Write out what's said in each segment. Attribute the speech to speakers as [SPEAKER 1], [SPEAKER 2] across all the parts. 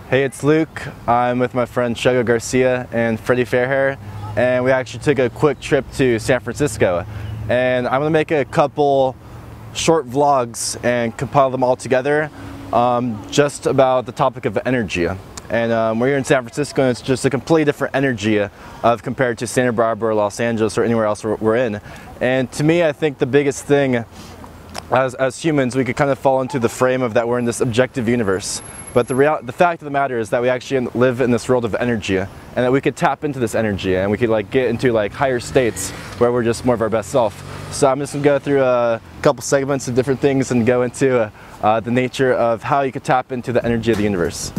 [SPEAKER 1] Hey, it's Luke. I'm with my friend Shogo Garcia and FreddyFairHair, and we actually took a quick trip to San Francisco. And I'm gonna make a couple short vlogs and compile them all together just about the topic of energy. And we're here in San Francisco, and it's just a completely different energy compared to Santa Barbara or Los Angeles or anywhere else we're in. And to me, I think the biggest thing as humans, we could kind of fall into the frame of that we're in this objective universe. But the fact of the matter is that we actually live in this world of energy, and that we could tap into this energy, and we could like get into like higher states where we're just more of our best self. So I'm just gonna go through a couple segments of different things and go into the nature of how you could tap into the energy of the universe.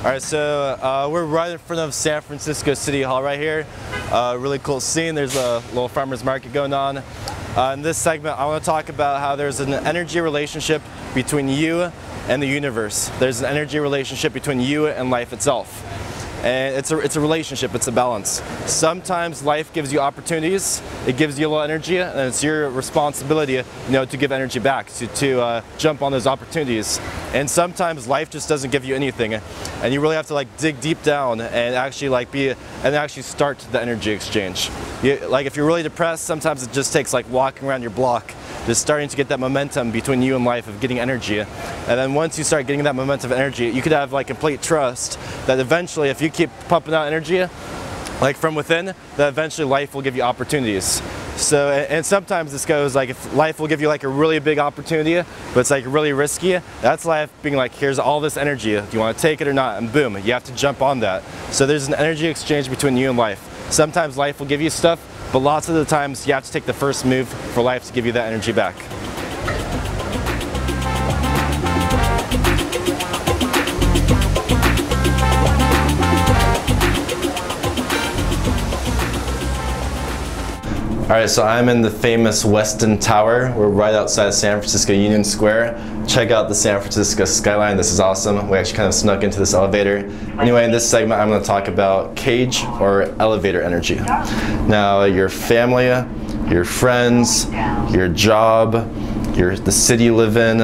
[SPEAKER 1] Alright, so we're right in front of San Francisco City Hall right here. Really cool scene. There's a little farmer's market going on. In this segment, I want to talk about how there's an energy relationship between you and the universe. There's an energy relationship between you and life itself. And it's a relationship, it's a balance. Sometimes life gives you opportunities, it gives you a little energy, and it's your responsibility, to give energy back, to jump on those opportunities. And sometimes life just doesn't give you anything, and you really have to like dig deep down and actually start the energy exchange. Like if you're really depressed, sometimes it just takes like walking around your block, just starting to get that momentum between you and life of getting energy. And then once you start getting that momentum of energy, you could have like complete trust that eventually, if you keep pumping out energy like from within, that eventually life will give you opportunities. So, and sometimes this goes like, if life will give you like a really big opportunity, but it's like really risky, that's life being like, here's all this energy, do you want to take it or not? And boom, you have to jump on that. So there's an energy exchange between you and life. Sometimes life will give you stuff, but lots of the times you have to take the first move for life to give you that energy back. Alright, so I'm in the famous Westin Tower. We're right outside of San Francisco Union Square. Check out the San Francisco skyline. This is awesome. We actually kind of snuck into this elevator. Anyway, in this segment, I'm going to talk about cage or elevator energy. Now, your family, your friends, your job, the city you live in,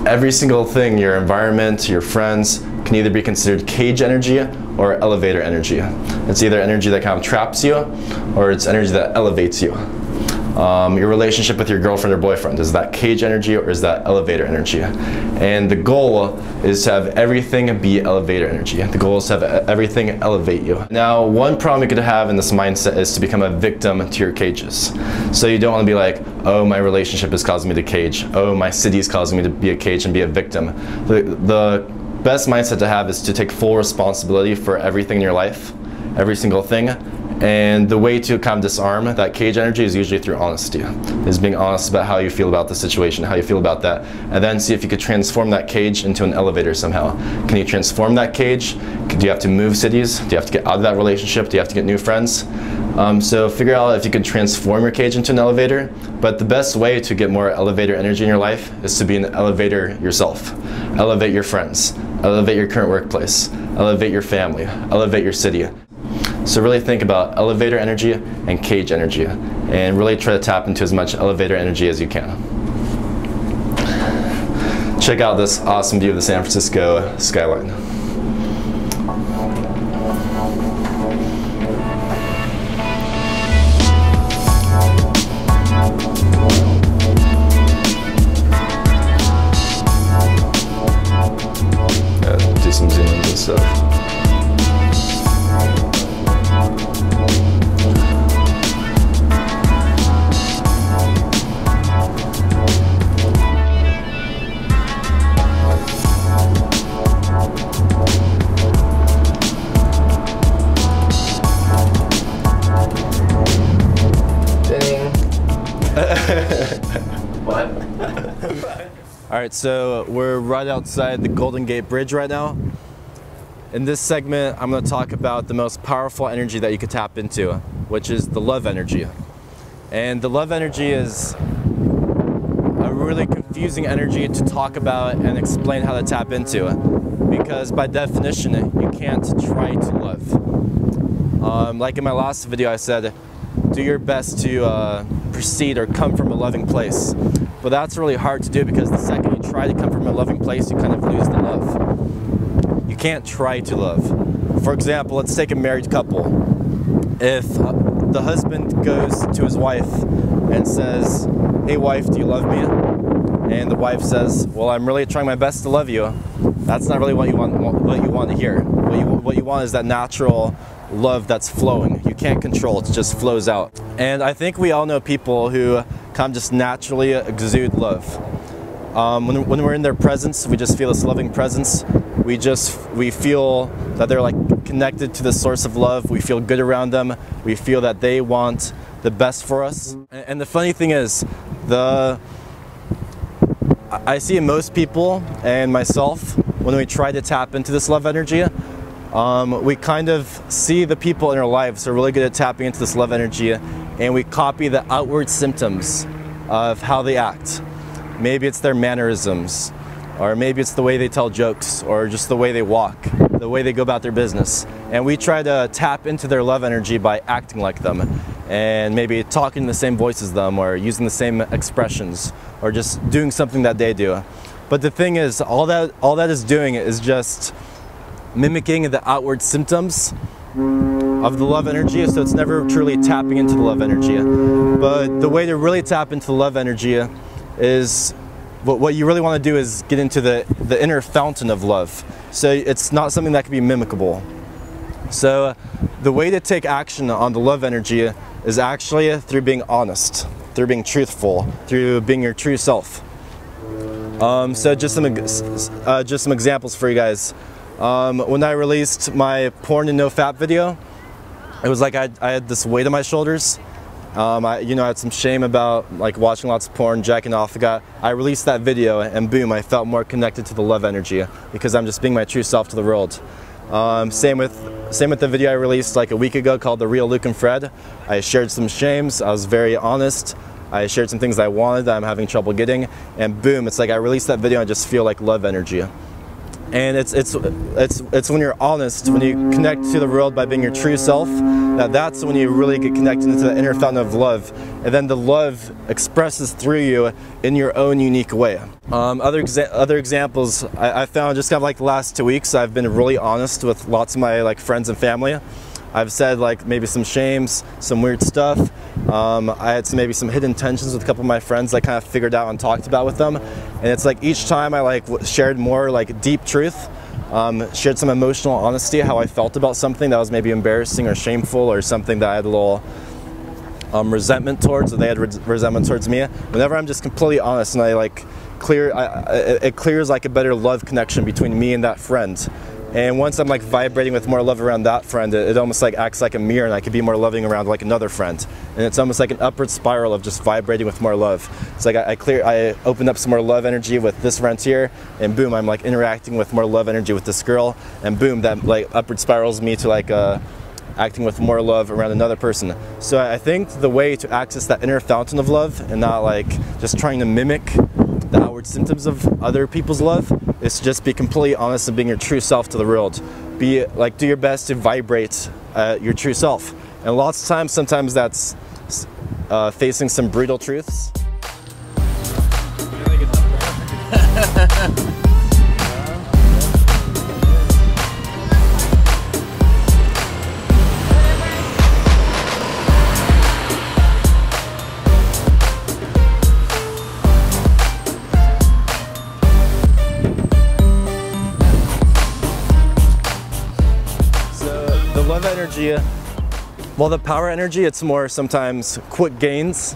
[SPEAKER 1] every single thing, your environment, your friends, can either be considered cage energy or elevator energy. It's either energy that kind of traps you, or it's energy that elevates you. Your relationship with your girlfriend or boyfriend, is that cage energy or is that elevator energy? And the goal is to have everything be elevator energy. The goal is to have everything elevate you. Now, one problem you could have in this mindset is to become a victim to your cages. So you don't want to be like, oh, my relationship is causing me to cage. Oh, my city is causing me to be a cage and be a victim. The best mindset to have is to take full responsibility for everything in your life, every single thing. And the way to kind of disarm that cage energy is usually through honesty. Is being honest about how you feel about the situation, how you feel about that, and then see if you could transform that cage into an elevator somehow. Can you transform that cage? Do you have to move cities? Do you have to get out of that relationship? Do you have to get new friends? So figure out if you can transform your cage into an elevator. But the best way to get more elevator energy in your life is to be an elevator yourself. Elevate your friends, elevate your current workplace, elevate your family, elevate your city. So really think about elevator energy and cage energy, and really try to tap into as much elevator energy as you can. Check out this awesome view of the San Francisco skyline. Do some zoom ins and stuff.
[SPEAKER 2] What?
[SPEAKER 1] Alright, so we're right outside the Golden Gate Bridge right now. In this segment, I'm going to talk about the most powerful energy that you could tap into, which is the love energy. And the love energy is a really confusing energy to talk about and explain how to tap into, because by definition you can't try to love. Like in my last video I said, do your best to proceed or come from a loving place. But that's really hard to do, because the second you try to come from a loving place, you kind of lose the love. You can't try to love. For example, let's take a married couple. If the husband goes to his wife and says, "Hey wife, do you love me?" And the wife says, "Well, I'm really trying my best to love you," that's not really what you want to hear. What you want is that natural love that's flowing. You can't control it, it just flows out. And I think we all know people who kind of just naturally exude love. When we're in their presence, we just feel this loving presence. We feel that they're like connected to the source of love. We feel good around them. We feel that they want the best for us. And the funny thing is, I see in most people and myself, when we try to tap into this love energy, we kind of see the people in our lives who are really good at tapping into this love energy, and we copy the outward symptoms of how they act. Maybe it's their mannerisms, or maybe it's the way they tell jokes, or just the way they walk, the way they go about their business. And we try to tap into their love energy by acting like them, and maybe talking in the same voice as them, or using the same expressions, or just doing something that they do. But the thing is, all that is doing is just mimicking the outward symptoms of the love energy, so it's never truly tapping into the love energy. But the way to really tap into the love energy is, what you really want to do is get into the inner fountain of love. So it's not something that can be mimicable. So the way to take action on the love energy is actually through being honest, through being truthful, through being your true self. So just some examples for you guys. When I released my porn and no fap video, it was like I had this weight on my shoulders. I had some shame about like watching lots of porn, jacking off. I released that video, and boom, I felt more connected to the love energy, because I'm just being my true self to the world. Same with the video I released like a week ago called The Real Luke and Fred. I shared some shames. I was very honest. I shared some things I wanted that I'm having trouble getting, and boom, it's like I released that video and I just feel like love energy. And it's when you're honest, when you connect to the world by being your true self, that's when you really get connected into the inner fountain of love, and then the love expresses through you in your own unique way. Other examples I found just kind of like the last 2 weeks, I've been really honest with lots of my like friends and family. I've said like maybe some shames, some weird stuff. I had maybe some hidden tensions with a couple of my friends I kind of figured out and talked about with them. And it's like each time I like shared more like deep truth, shared some emotional honesty, how I felt about something that was maybe embarrassing or shameful, or something that I had a little resentment towards, or they had resentment towards me. Whenever I'm just completely honest and I like it clears like a better love connection between me and that friend. And once I'm like vibrating with more love around that friend, it almost like acts like a mirror, and I can be more loving around like another friend. And it's almost like an upward spiral of just vibrating with more love. It's like I open up some more love energy with this friend here, and boom, I'm like interacting with more love energy with this girl, and boom, that like upward spirals me to like acting with more love around another person. So I think the way to access that inner fountain of love, and not like just trying to mimic the outward symptoms of other people's love, is to just be completely honest and being your true self to the world. Do your best to vibrate your true self. And lots of times, sometimes that's facing some brutal truths. Love energy, well, the power energy, it's more sometimes quick gains,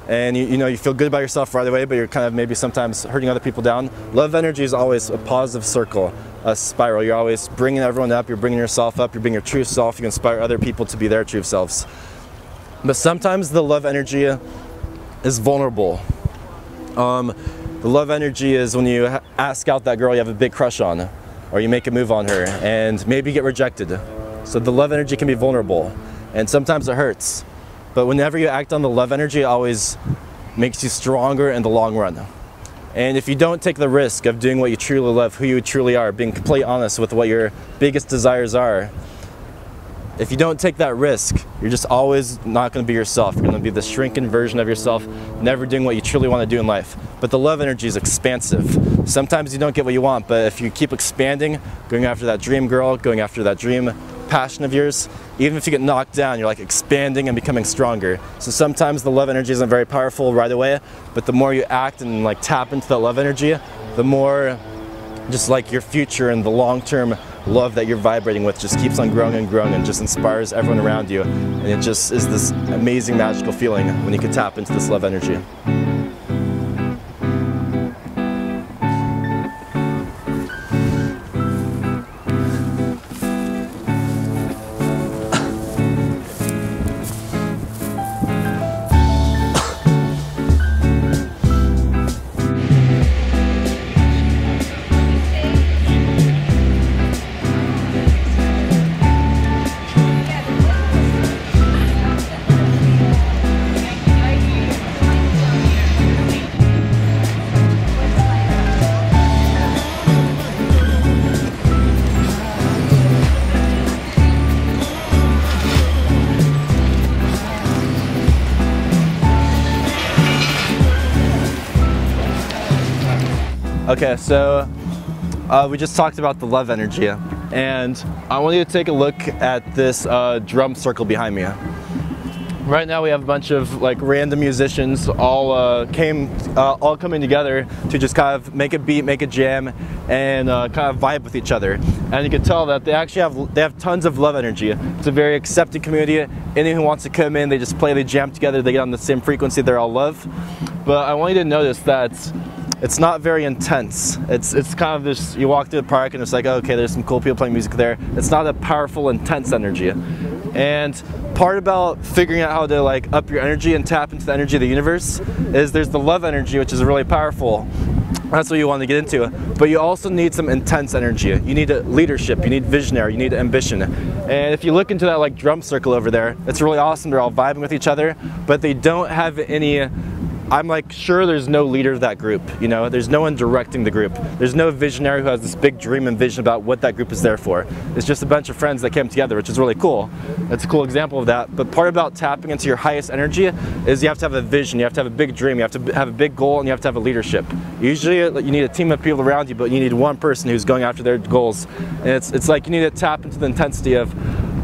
[SPEAKER 1] and you feel good about yourself right away, but you're kind of maybe sometimes hurting other people down. Love energy is always a positive circle, a spiral. You're always bringing everyone up, you're bringing yourself up, you're being your true self, you inspire other people to be their true selves. But sometimes the love energy is vulnerable. The love energy is when you ask out that girl you have a big crush on, or you make a move on her and maybe get rejected. So the love energy can be vulnerable, and sometimes it hurts. But whenever you act on the love energy, always makes you stronger in the long run. And if you don't take the risk of doing what you truly love, who you truly are, being completely honest with what your biggest desires are, if you don't take that risk, you're just always not going to be yourself. You're going to be the shrinking version of yourself, never doing what you truly want to do in life. But the love energy is expansive. Sometimes you don't get what you want, but if you keep expanding, going after that dream girl, going after that dream passion of yours, even if you get knocked down, you're like expanding and becoming stronger. So sometimes the love energy isn't very powerful right away, but the more you act and like tap into that love energy, the more just like your future and the long-term love that you're vibrating with just keeps on growing and growing and just inspires everyone around you. And it just is this amazing magical feeling when you can tap into this love energy. Okay, so we just talked about the love energy, and I want you to take a look at this drum circle behind me. Right now we have a bunch of like random musicians all coming together to just kind of make a beat, make a jam, and kind of vibe with each other. And you can tell that they actually have tons of love energy. It's a very accepting community. Anyone who wants to come in, they just play, they jam together, they get on the same frequency, they're all love. But I want you to notice that it's not very intense. It's kind of this, you walk through the park and it's like, okay, there's some cool people playing music there. It's not a powerful, intense energy. And part about figuring out how to like up your energy and tap into the energy of the universe is there's the love energy, which is really powerful. That's what you want to get into. But you also need some intense energy. You need leadership, you need visionary, you need ambition. And if you look into that like drum circle over there, it's really awesome. They're all vibing with each other, but they don't have any, I'm like sure there's no leader of that group, you know, there's no one directing the group. There's no visionary who has this big dream and vision about what that group is there for. It's just a bunch of friends that came together, which is really cool. That's a cool example of that. But part about tapping into your highest energy is you have to have a vision, you have to have a big dream, you have to have a big goal, and you have to have a leadership. Usually you need a team of people around you, but you need one person who's going after their goals. And it's like you need to tap into the intensity of,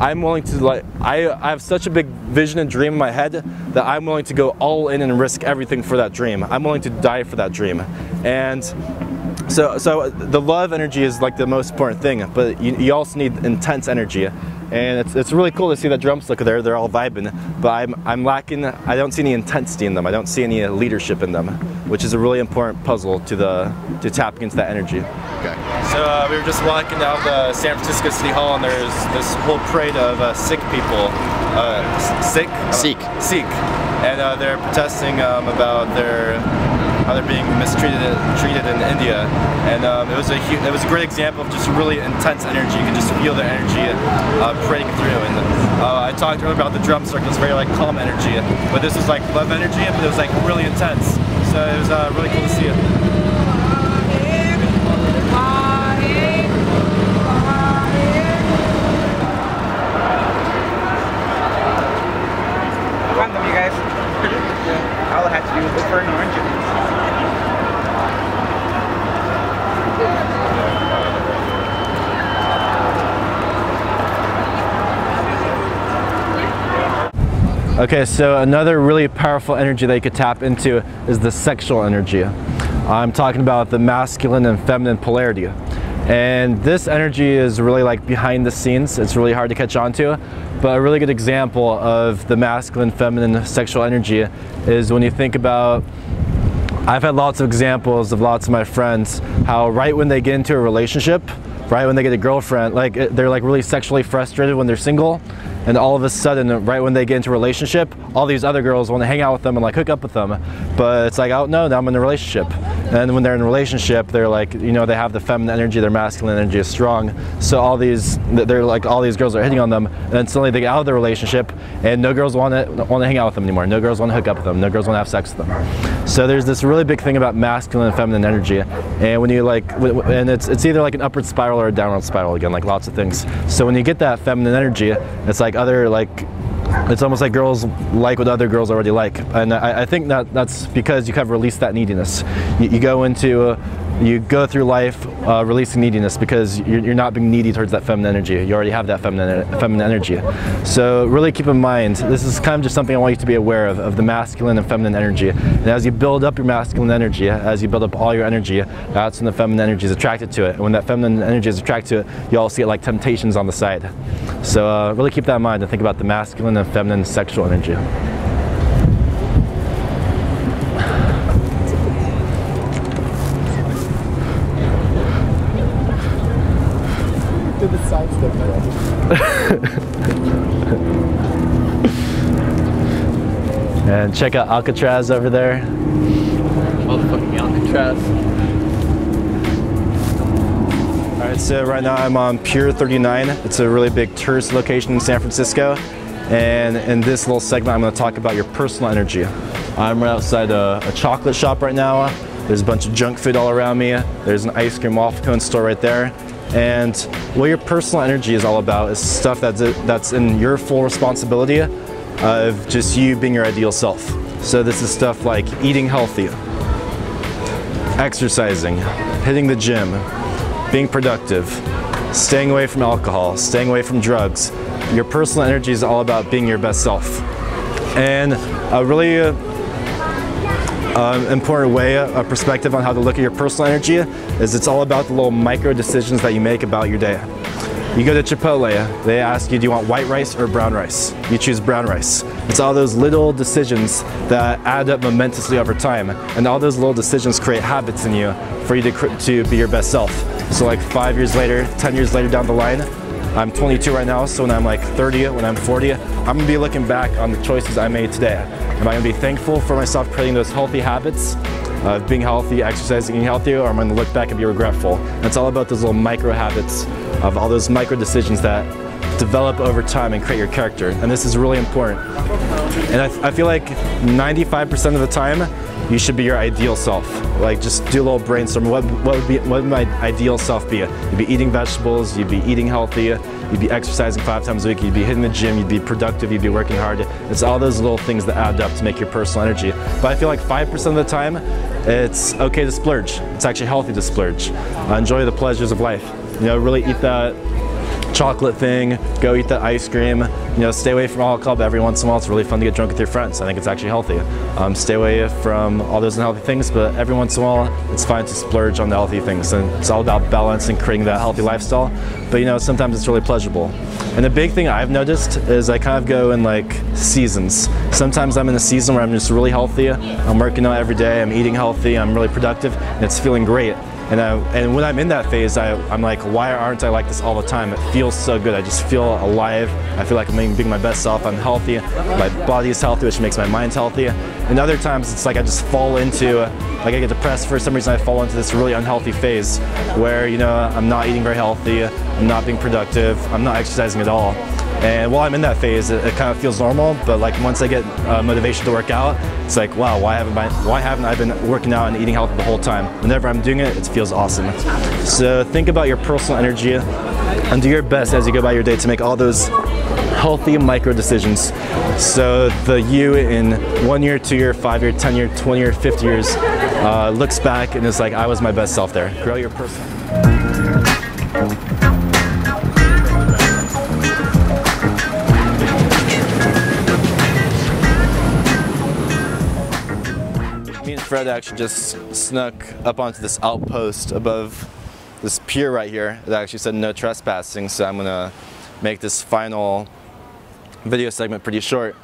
[SPEAKER 1] I'm willing to, like, I have such a big vision and dream in my head that I'm willing to go all in and risk everything for that dream. I'm willing to die for that dream. And so the love energy is like the most important thing, but you also need intense energy. And it's really cool to see that drum circle there. They're all vibing, but I'm lacking, I don't see any intensity in them. I don't see any leadership in them, which is a really important puzzle to tapping into that energy. Okay. So we were just walking down the San Francisco City Hall, and there's this whole parade of Sikh people. Sikh? And they're protesting about how they're being mistreated in India, and it was a great example of just really intense energy. You can just feel the energy parading through. And I talked earlier about the drum circle. It's very like calm energy, but this was like love energy, but it was like really intense. So it was really cool to see it.
[SPEAKER 3] Random, you guys. All I had to do was look for an orange.
[SPEAKER 1] Okay, so another really powerful energy that you could tap into is the sexual energy. I'm talking about the masculine and feminine polarity. And this energy is really like behind the scenes. It's really hard to catch on to, but a really good example of the masculine, feminine, sexual energy is when you think about, I've had lots of examples of lots of my friends, how right when they get into a relationship, right when they get a girlfriend, like they're like really sexually frustrated when they're single, and all of a sudden, right when they get into a relationship, all these other girls want to hang out with them and like hook up with them. But it's like, oh no, now I'm in a relationship. And when they're in a relationship, they're like, you know, they have the feminine energy, their masculine energy is strong. So all these girls are hitting on them, and then suddenly they get out of the relationship, and no girls want to hang out with them anymore. No girls want to hook up with them. No girls want to have sex with them. So there's this really big thing about masculine and feminine energy, and when you and it's either like an upward spiral or a downward spiral again, like lots of things. So when you get that feminine energy, it's like it's almost like girls like what other girls already like, and I think that's because you kind of release that neediness. You go through life releasing neediness because you're not being needy towards that feminine energy. You already have that feminine energy. So really keep in mind, this is kind of just something I want you to be aware of the masculine and feminine energy. And as you build up your masculine energy, as you build up all your energy, that's when the feminine energy is attracted to it. And when that feminine energy is attracted to it, you all see it like temptations on the side. So really keep that in mind and think about the masculine and feminine sexual energy. And check out Alcatraz over there.
[SPEAKER 3] Motherfucking Alcatraz.
[SPEAKER 1] Alright, so right now I'm on Pier 39. It's a really big tourist location in San Francisco. And in this little segment I'm going to talk about your personal energy. I'm right outside a chocolate shop right now. There's a bunch of junk food all around me. There's an ice cream waffle cone store right there. And what your personal energy is all about is stuff that's in your full responsibility of just you being your ideal self. So this is stuff like eating healthy, exercising, hitting the gym, being productive, staying away from alcohol, staying away from drugs. Your personal energy is all about being your best self. And a really important way, a perspective on how to look at your personal energy is it's all about the little micro decisions that you make about your day. You go to Chipotle, they ask you, do you want white rice or brown rice? You choose brown rice. It's all those little decisions that add up momentously over time, and all those little decisions create habits in you for you to be your best self. So like 5 years later, 10 years later down the line, I'm 22 right now, so when I'm like 30, when I'm 40, I'm gonna be looking back on the choices I made today. Am I gonna be thankful for myself creating those healthy habits of being healthy, exercising, eating healthy, or am I gonna look back and be regretful? And it's all about those little micro habits of all those micro decisions that develop over time and create your character. And this is really important. And I feel like 95% of the time, you should be your ideal self. Like just do a little brainstorm. What would my ideal self be? You'd be eating vegetables, you'd be eating healthy, you'd be exercising 5 times a week, you'd be hitting the gym, you'd be productive, you'd be working hard. It's all those little things that add up to make your personal energy. But I feel like 5% of the time, it's okay to splurge. It's actually healthy to splurge. Enjoy the pleasures of life. You know, really eat that chocolate thing, go eat that ice cream, you know, stay away from alcohol, but every once in a while it's really fun to get drunk with your friends. I think it's actually healthy. Stay away from all those unhealthy things, but every once in a while it's fine to splurge on the healthy things, and it's all about balance and creating that healthy lifestyle. But you know, sometimes it's really pleasurable. And the big thing I've noticed is I kind of go in like seasons. Sometimes I'm in a season where I'm just really healthy, I'm working out every day, I'm eating healthy, I'm really productive, and it's feeling great. And when I'm in that phase, I'm like, why aren't I like this all the time? It feels so good. I just feel alive. I feel like I'm being my best self. I'm healthy. My body is healthy, which makes my mind healthy. And other times, it's like I just fall into, like I get depressed for some reason. I fall into this really unhealthy phase where, you know, I'm not eating very healthy. I'm not being productive. I'm not exercising at all. And while I'm in that phase, it kind of feels normal, but like once I get motivation to work out, it's like, wow, why haven't I been working out and eating healthy the whole time? Whenever I'm doing it, it feels awesome. So think about your personal energy and do your best as you go about your day to make all those healthy micro decisions. So the you in 1 year, 2 year, 5 year, 10 year, 20 year, 50 years looks back and is like, I was my best self there. Grow your personal. Fred actually just snuck up onto this outpost above this pier right here. It actually said no trespassing, so I'm gonna make this final video segment pretty short.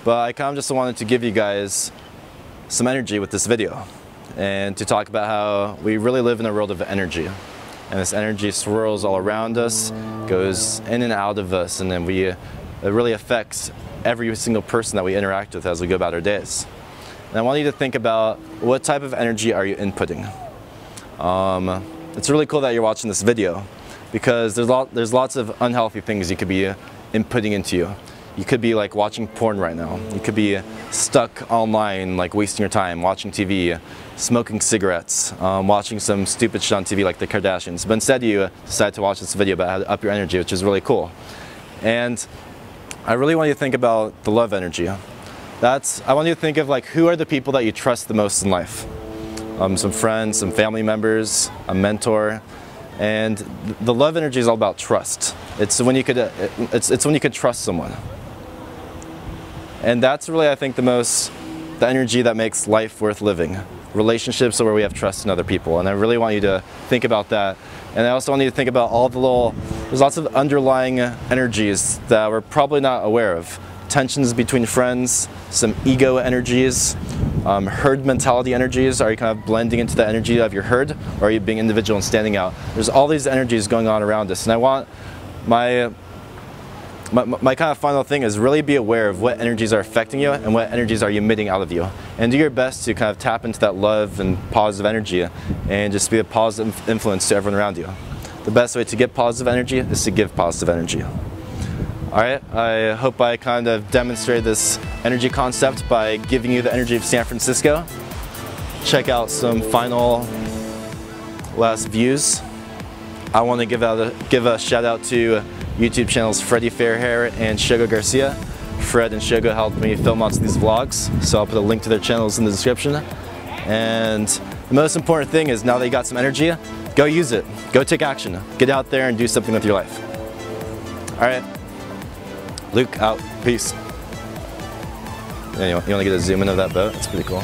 [SPEAKER 1] But I kind of just wanted to give you guys some energy with this video and to talk about how we really live in a world of energy. And this energy swirls all around us, goes in and out of us, and then it really affects every single person that we interact with as we go about our days. And I want you to think about what type of energy are you inputting. It's really cool that you're watching this video because there's lots of unhealthy things you could be inputting into you. You could be like watching porn right now. You could be stuck online, like wasting your time, watching TV, smoking cigarettes, watching some stupid shit on TV like the Kardashians. But instead you decide to watch this video about how to up your energy, which is really cool. And I really want you to think about the love energy. I want you to think of like who are the people that you trust the most in life. Some friends, some family members, a mentor. And the love energy is all about trust. It's when you could trust someone. And that's really, I think, the energy that makes life worth living. Relationships are where we have trust in other people. And I really want you to think about that. And I also want you to think about there's lots of underlying energies that we're probably not aware of. Tensions between friends, some ego energies, herd mentality energies. Are you kind of blending into the energy of your herd, or are you being individual and standing out? There's all these energies going on around us, and I want my kind of final thing is really be aware of what energies are affecting you and what energies are you emitting out of you, and do your best to kind of tap into that love and positive energy and just be a positive influence to everyone around you. The best way to get positive energy is to give positive energy. Alright, I hope I kind of demonstrated this energy concept by giving you the energy of San Francisco. Check out some final last views. I want to give a shout out to YouTube channels FreddyFairHair and Shogo Garcia. Fred and Shogo helped me film lots of these vlogs, so I'll put a link to their channels in the description. And the most important thing is now that you got some energy, go use it. Go take action. Get out there and do something with your life. Alright. Luke out. Peace. Yeah, you want to get a zoom in of that boat? It's pretty cool.